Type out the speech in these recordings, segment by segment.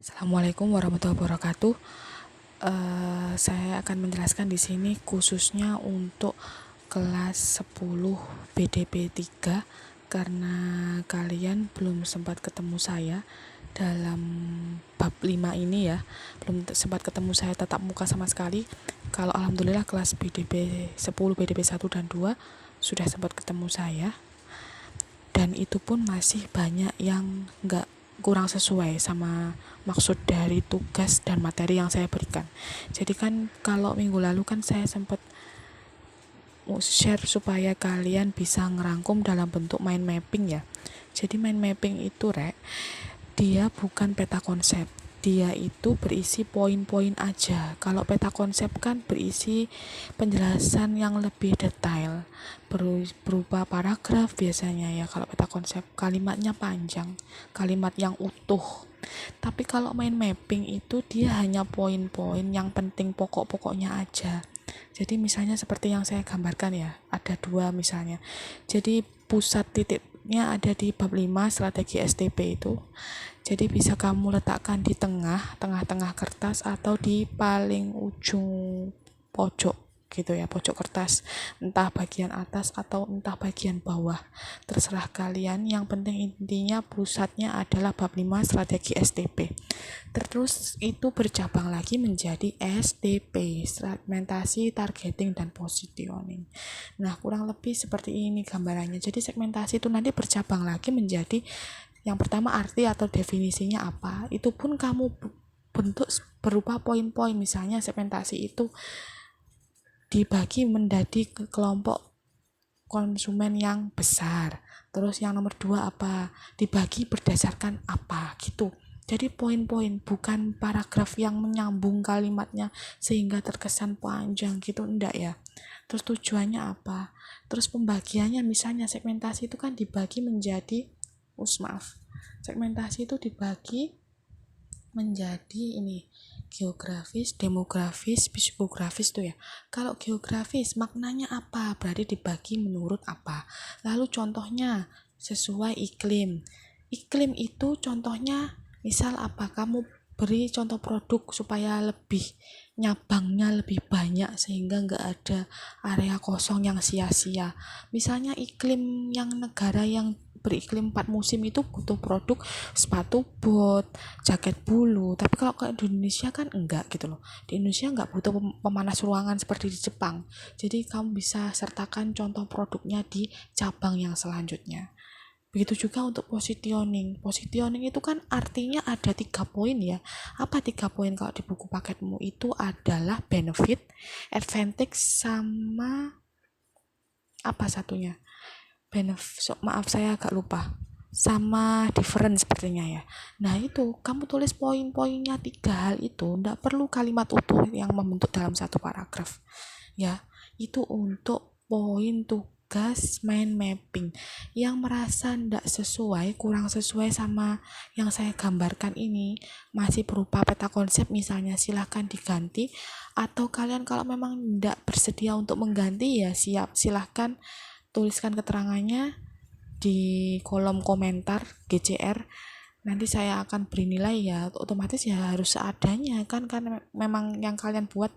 Assalamualaikum warahmatullahi wabarakatuh. Saya akan menjelaskan di sini khususnya untuk kelas 10 BDP 3 karena kalian belum sempat ketemu saya dalam bab 5 ini ya. Belum sempat ketemu saya tatap muka sama sekali. Kalau alhamdulillah kelas BDP 10, BDP 1 dan 2 sudah sempat ketemu saya. Dan itu pun masih banyak yang kurang sesuai sama maksud dari tugas dan materi yang saya berikan. Jadi kan kalau minggu lalu kan saya sempat share supaya kalian bisa ngerangkum dalam bentuk mind mapping ya. Jadi mind mapping itu dia bukan peta konsep, dia itu berisi poin-poin aja. Kalau peta konsep kan berisi penjelasan yang lebih detail, berupa paragraf biasanya ya. Kalau peta konsep kalimatnya panjang, kalimat yang utuh. Tapi kalau mind mapping itu dia hanya poin-poin yang penting, pokok-pokoknya aja. Jadi misalnya seperti yang saya gambarkan ya, ada 2 misalnya. Jadi pusat titiknya ada di bab 5 strategi STP itu. Jadi bisa kamu letakkan di tengah-tengah kertas atau di paling ujung pojok gitu ya, pojok kertas, entah bagian atas atau entah bagian bawah, terserah kalian. Yang penting intinya pusatnya adalah bab 5 strategi STP. Terus itu bercabang lagi menjadi STP, segmentasi, targeting, dan positioning. Nah, kurang lebih seperti ini gambarannya. Jadi segmentasi itu nanti bercabang lagi menjadi yang pertama arti atau definisinya apa. Itu pun kamu bentuk berupa poin-poin. Misalnya segmentasi itu dibagi menjadi kelompok konsumen yang besar. Terus yang nomor 2 apa? Dibagi berdasarkan apa gitu. Jadi poin-poin, bukan paragraf yang menyambung kalimatnya sehingga terkesan panjang gitu, enggak ya. Terus tujuannya apa? Terus pembagiannya, misalnya segmentasi itu kan dibagi menjadi segmentasi itu dibagi menjadi ini, geografis, demografis, psikografis tuh ya. Kalau geografis maknanya apa? Berarti dibagi menurut apa? Lalu contohnya sesuai iklim. Iklim itu contohnya misal apa? Kamu beri contoh produk supaya lebih nyabangnya lebih banyak sehingga nggak ada area kosong yang sia-sia. Misalnya iklim yang negara yang beriklim 4 musim itu butuh produk sepatu bot, jaket bulu. Tapi kalau ke Indonesia kan enggak gitu loh. Di Indonesia enggak butuh pemanas ruangan seperti di Jepang. Jadi kamu bisa sertakan contoh produknya di cabang yang selanjutnya. Begitu juga untuk positioning. Positioning itu kan artinya ada 3 poin ya. Apa 3 poin kalau di buku paketmu? Itu adalah benefit, advantage, sama apa satunya? Maaf saya agak lupa, sama difference sepertinya ya. Nah itu kamu tulis poin-poinnya 3 hal itu, ndak perlu kalimat utuh yang membentuk dalam satu paragraf ya. Itu untuk poin tugas mind mapping. Yang merasa ndak sesuai, kurang sesuai sama yang saya gambarkan ini, masih berupa peta konsep misalnya, silahkan diganti. Atau kalian kalau memang ndak bersedia untuk mengganti ya siap, silahkan tuliskan keterangannya di kolom komentar GCR. Nanti saya akan beri nilai ya, otomatis ya harus seadanya kan memang yang kalian buat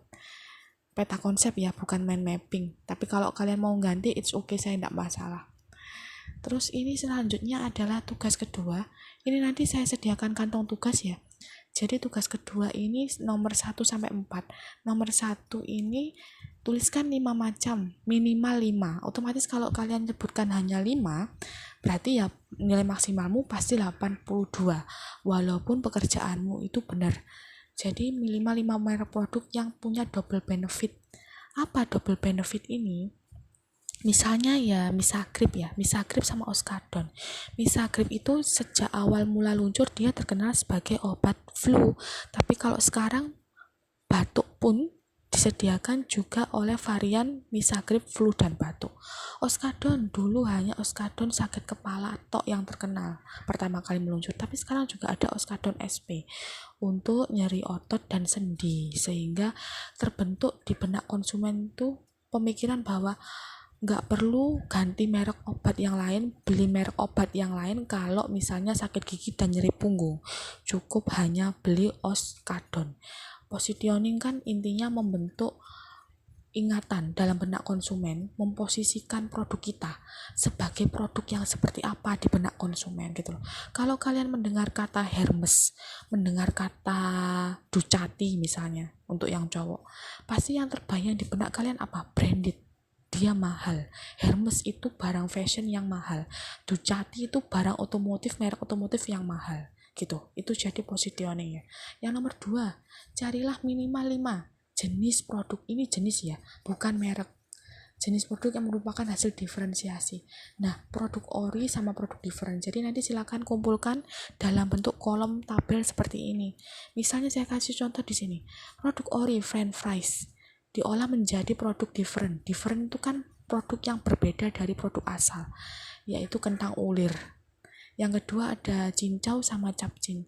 peta konsep ya, bukan mind mapping. Tapi kalau kalian mau ganti it's okay, saya tidak masalah. Terus ini selanjutnya adalah tugas kedua. Ini nanti saya sediakan kantong tugas ya. Jadi tugas kedua ini nomor 1 sampai 4. Nomor 1 ini tuliskan 5 macam, minimal 5. Otomatis kalau kalian sebutkan hanya 5, berarti ya nilai maksimalmu pasti 82. Walaupun pekerjaanmu itu benar. Jadi minimal 5 merek produk yang punya double benefit. Apa double benefit ini? Misalnya ya Misagrip ya, Misagrip sama Oskadon. Misagrip itu sejak awal mula luncur dia terkenal sebagai obat flu, tapi kalau sekarang batuk pun disediakan juga oleh varian Misagrip flu dan batuk. Oskadon dulu hanya Oskadon sakit kepala tok yang terkenal pertama kali meluncur, tapi sekarang juga ada Oskadon SP untuk nyeri otot dan sendi, sehingga terbentuk di benak konsumen tuh pemikiran bahwa nggak perlu ganti merek obat yang lain, beli merek obat yang lain kalau misalnya sakit gigi dan nyeri punggung. Cukup hanya beli Oskadon. Positioning kan intinya membentuk ingatan dalam benak konsumen, memposisikan produk kita sebagai produk yang seperti apa di benak konsumen gitu loh. Kalau kalian mendengar kata Hermes, mendengar kata Ducati misalnya untuk yang cowok, pasti yang terbayang di benak kalian apa? Branded, dia mahal. Hermes itu barang fashion yang mahal, Ducati itu barang otomotif, merek otomotif yang mahal gitu. Itu jadi positioning ya. Yang nomor 2, carilah minimal 5 jenis produk. Ini jenis ya, bukan merek. Jenis produk yang merupakan hasil diferensiasi. Nah, produk ori sama produk different. Jadi nanti silakan kumpulkan dalam bentuk kolom tabel seperti ini. Misalnya saya kasih contoh di sini. Produk ori French fries diolah menjadi produk different. Different itu kan produk yang berbeda dari produk asal, yaitu kentang ulir. Yang kedua ada cincau sama capcin.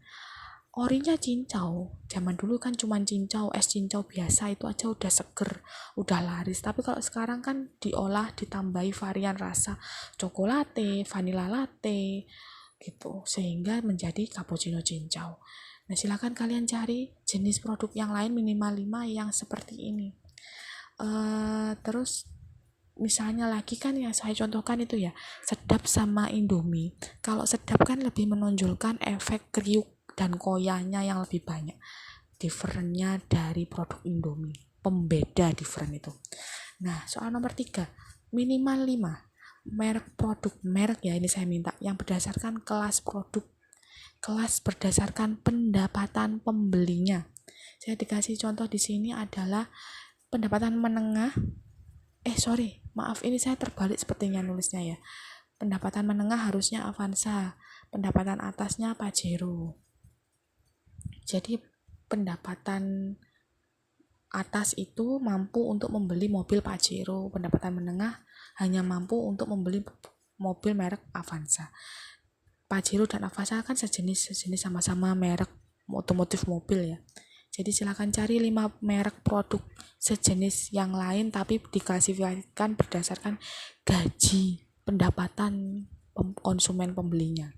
Orinya cincau, zaman dulu kan cuma cincau, es cincau biasa itu aja udah seger, udah laris. Tapi kalau sekarang kan diolah, ditambahi varian rasa coklatate, vanilla latte gitu, sehingga menjadi cappuccino cincau. Nah, silakan kalian cari jenis produk yang lain minimal 5 yang seperti ini. Terus misalnya lagi kan yang saya contohkan itu ya, sedap sama Indomie. Kalau sedap kan lebih menonjolkan efek kriuk dan koyanya yang lebih banyak. Differentnya dari produk Indomie, pembeda different itu. Nah, soal nomor 3, minimal 5 merek produk. Merek ya ini saya minta yang berdasarkan kelas produk, kelas berdasarkan pendapatan pembelinya. Saya dikasih contoh di sini adalah pendapatan menengah. Maaf, ini saya terbalik sepertinya nulisnya ya. Pendapatan menengah harusnya Avanza, pendapatan atasnya Pajero. Jadi pendapatan atas itu mampu untuk membeli mobil Pajero, pendapatan menengah hanya mampu untuk membeli mobil merek Avanza. Pajero dan Avanza kan sejenis sama-sama merek otomotif mobil ya. Jadi silakan cari 5 merek produk sejenis yang lain tapi diklasifikasikan berdasarkan gaji pendapatan konsumen pembelinya.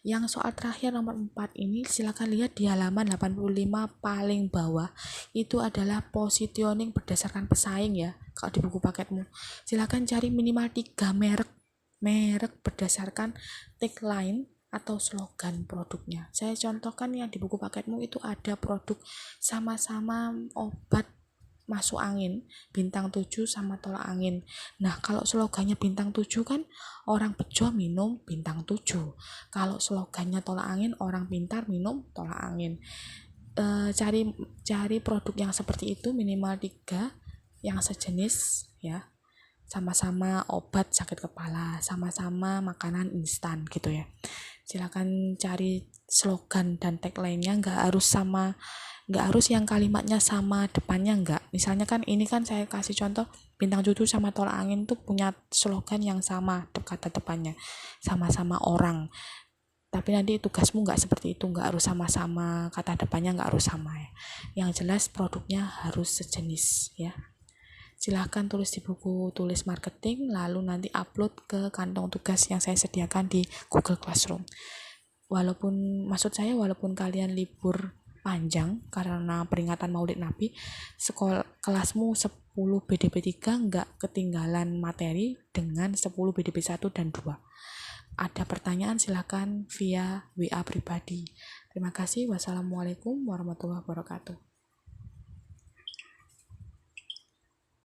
Yang soal terakhir nomor 4 ini silakan lihat di halaman 85 paling bawah. Itu adalah positioning berdasarkan pesaing ya. Kalau di buku paketmu silakan cari minimal 3 merek berdasarkan tagline atau slogan produknya. Saya contohkan yang di buku paketmu itu ada produk sama-sama obat masuk angin, bintang 7 sama tolak angin. Nah, kalau slogannya bintang 7 kan orang bejo minum bintang 7. Kalau slogannya tolak angin, orang pintar minum tolak angin. Cari produk yang seperti itu minimal 3 yang sejenis ya. Sama-sama obat sakit kepala, sama-sama makanan instan gitu ya. Silakan cari slogan dan tagline-nya, nggak harus yang kalimatnya sama depannya, nggak. Misalnya kan ini kan saya kasih contoh bintang 7 sama tolak angin tuh punya slogan yang sama, kata depannya sama-sama orang. Tapi nanti tugasmu nggak seperti itu, nggak harus sama-sama, kata depannya nggak harus sama ya. Yang jelas produknya harus sejenis ya. Silahkan tulis di buku tulis marketing, lalu nanti upload ke kantong tugas yang saya sediakan di Google Classroom. Walaupun kalian libur panjang karena peringatan Maulid Nabi, kelasmu 10 BDP 3 nggak ketinggalan materi dengan 10 BDP 1 dan 2. Ada pertanyaan silakan via WA pribadi. Terima kasih. Wassalamualaikum warahmatullahi wabarakatuh.